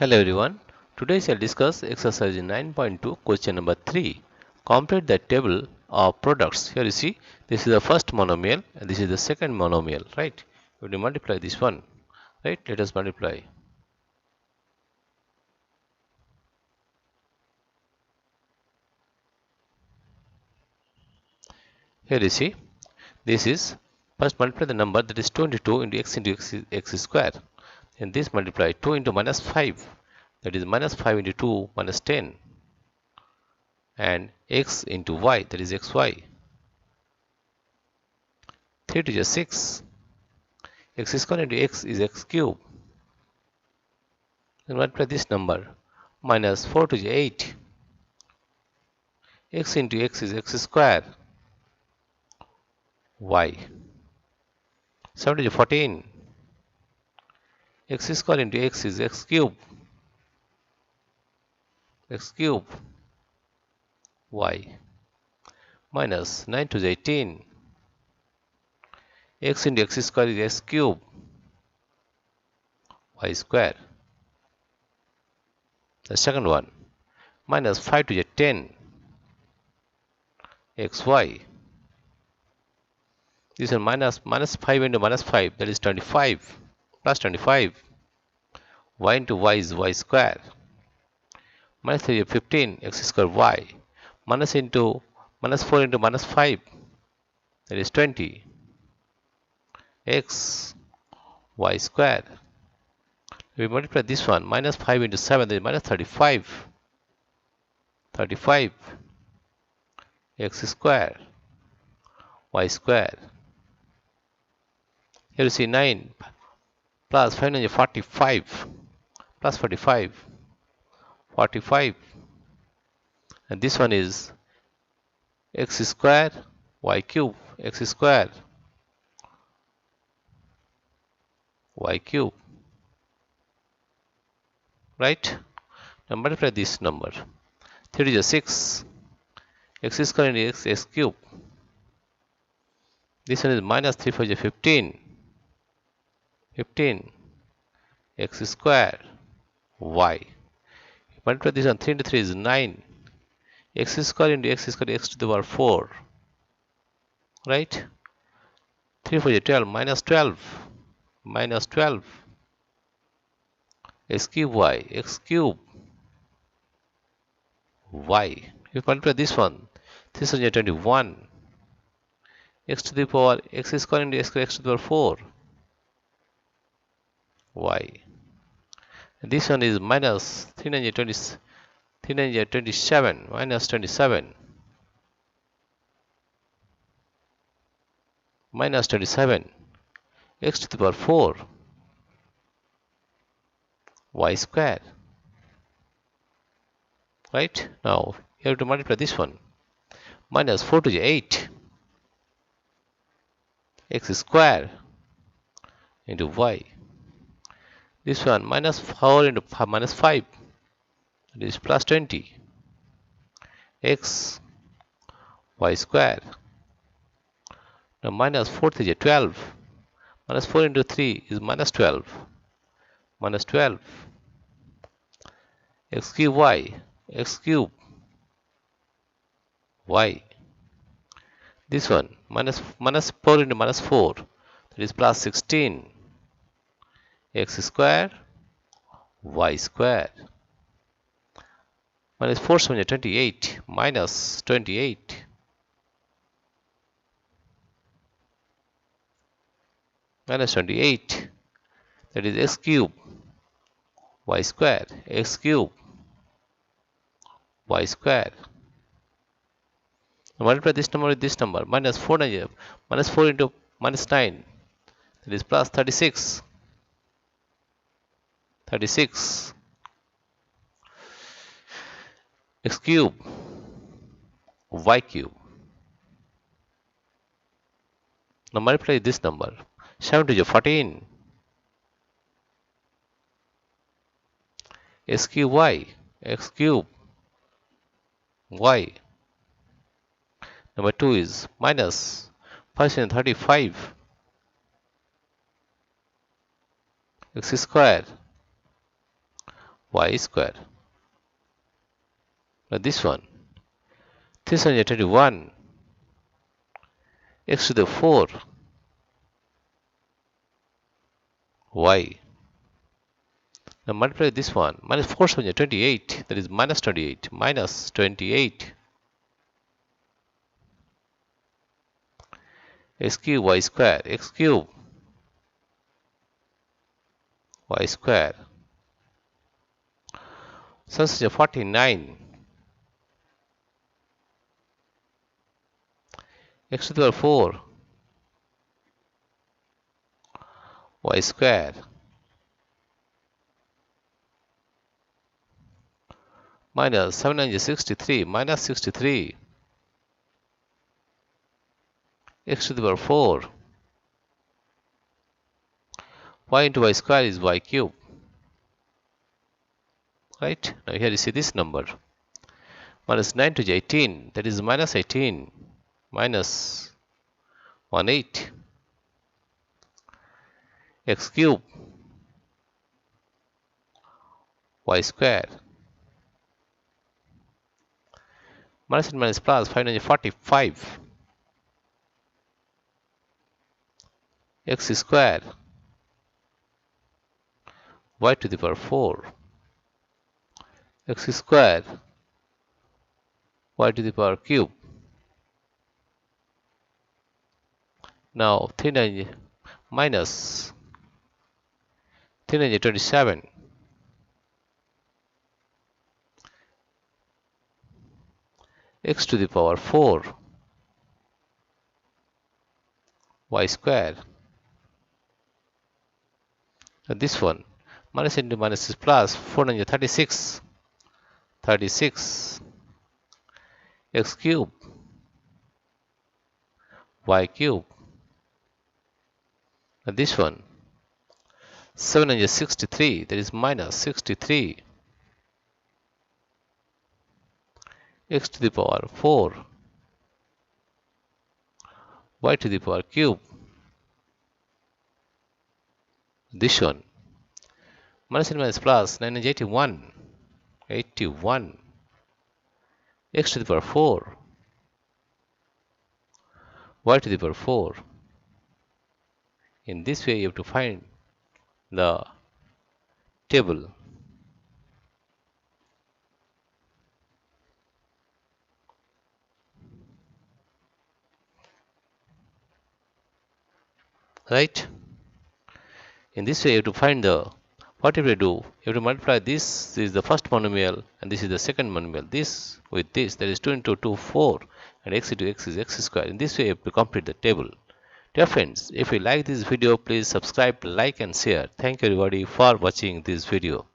Hello everyone. Today I shall discuss exercise 9.2 question number 3. Complete the table of products. Here you see this is the first monomial and this is the second monomial, right? We will multiply this one, right? Let us multiply. Here you see this is first multiply the number that is 22 into x square, and this multiply 2 into minus 5, that is minus 5 into 2 minus 10, and x into y, that is xy. 3 to the 6, x square into x is x cube. Then multiply this number, minus 4 to the 8, x into x is x square, y. 7 to the 14, x square into x is x cube, y. Minus 9 to the 18, x into x square is x cube, y square. The second one, minus 5 to the 10, xy. This is minus 5 into minus 5, that is 25, plus 25, y into y is y square. Minus 3 to 15, x square y. Minus 4 into minus 5, that is 20, x y square. We multiply this one, minus 5 into 7, that is minus 35, x square, y square. Here you see 9 plus 5 is 45, plus 45, and this one is x square, y cube, x square, y cube, right? Now multiply this number, 3 to the 6, x square into x cube. This one is minus 3 for the 15, x square, y. Multiply this one, 3 into 3 is 9, x square into x square, x to the power 4, right? 3 for the 12, minus 12, x cube y, y. If you multiply this one, 321, x to the power x square into x square, x to the power 4, y. And this one is minus 327, minus 27, x to the power 4, y square, right? Now you have to multiply this one, minus 4 to the 8, x square into y. This one, minus 4 into minus 5, that is plus 20, x y square. Now minus 4 to the 12, minus 4 into 3 is minus 12, x cube y, y. This one, minus 4 into minus 4, that is plus 16, x square, y square. Minus 4 7 28, minus 28, that is x cube, y square, y square. Multiply this number with this number, minus 4 into minus 9, that is plus 36, x cube, y cube. Now multiply this number, 7 to the 14, x cube y, y. Number 2 is minus 5 and 35, x square, y square. Now this one 321 x to the 4 y. Now multiply this one, minus 4 7 28, that is minus 28, minus 28 x cube y square, x cube y square. So 49 x to the power 4 y square minus 763 minus 63 x to the power 4 y into y square is y cube. Right? Now here you see this number. Minus 9 to the 18, that is minus 18 minus 18 x cube y square minus and minus plus 545 x square y to the power 4 x square y to the power cube. Now 39 minus 327 x to the power 4 y square. Now this one minus into minus is plus 436 36 x cube y cube. Now this one 763, that is minus 63 x to the power 4 y to the power cube. This one minus and minus plus 981 81 x to the power 4 y to the power 4. In this way you have to find the table. Right? In this way you have to find the, what you have to do, you have to multiply this is the first monomial and this is the second monomial, this with this, that is 2 into 2 4 and x into x is x square. In this way you have to complete the table. Dear friends, if you like this video, please subscribe, like and share. Thank you everybody for watching this video.